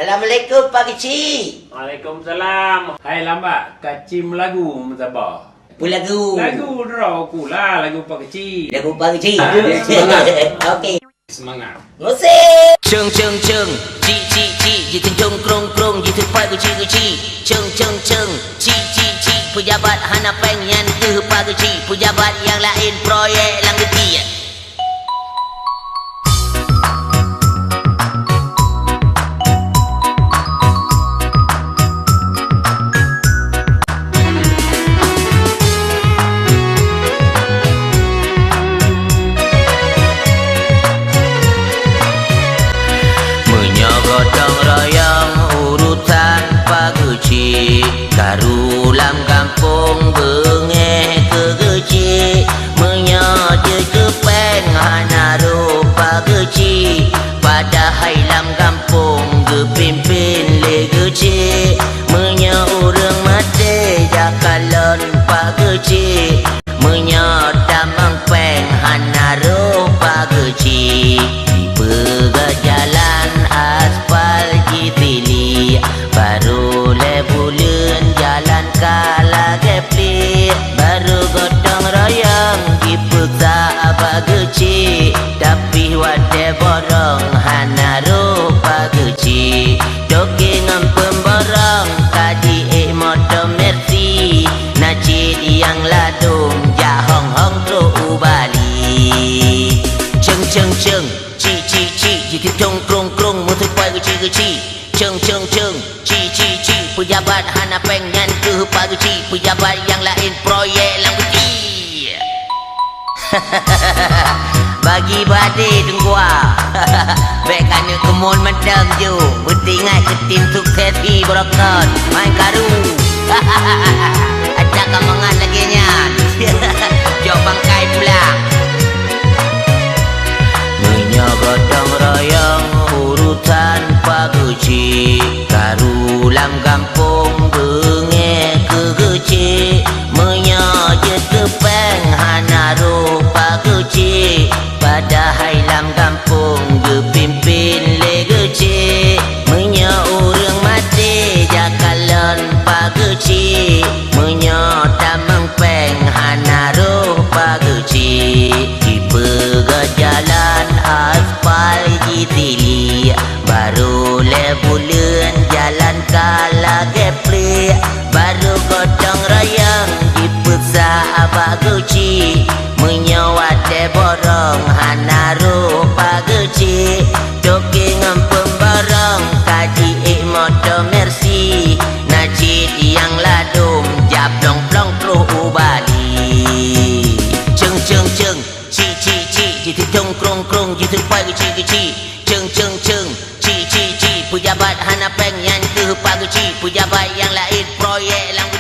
Assalamualaikum Pak Kecil. Waalaikumsalam. Hai lambat, kacim lagu Muzabah. Apa lagu? Lagu draw aku lah, lagu Pak Kecil. Lagu Pak Kecil. Semangat. Okey. Semangat. Musik. Chừng chừng chừng chi chi chi gì từng chung krong krong gì từng pai guci guci chừng chừng chừng chi chi chi pejabat hana pengen ke Pak Kecil pejabat yang lain proyek lang geti. Gotong royong urutan Pak Kecil karulam kampung bengeh ke Kecil menyaja ke penghanaru Pak Kecil pada hailam kampung ke pimpin le Kecil menya urang mati jakalon Pak Kecil menya damang penghanaru Pak Kecil dipegat jalan aspal jitili baru lebulan jalan kala geplit baru gotong royong dipeksa Pak Kecil tapi wade borong hanaru Pak Kecil doke ngampem borong kadi moto mercy nacid yang ladung jahong hong tro ubali ceng ceng ceng chi chi chi jadi tong krong krong mutu Pak Kecil ceng ceng ceng chi chi chi pejabat hana pengen ke Pak Kecil pejabat yang lain proyek lang geti. Bagi badai denggua baik kena kemun mendang je bertingat ke tim sukses di berokot main karu. Ajak kamangan lagi nya. Jok bangkai pula. Gotong royong urutan Pak Kecil karulam kampung bengeh ke Kecil menyaja ke penghanaru Pak Kecil pada hailam kampung ke pimpin le Kecil menya urang mati jakalon Pak Kecil menya damang penghanaru Pak Kecil dipegat jalan aspal jitili baru lebulan jalan kala gepli baru gotong royong dipeksa Pak Kecil menyawat borong hanaru Pak Kecil doke ngampem borong kadi moto mercy nacid yang ladung jablong plong tro ubali ceng ceng ceng chi chi chi jadi tong krong krong jadi Pak Kecil ceng ceng ceng chi chi chi pejabat hana pengen ke Pak Kecil pejabat yang lain proyek lang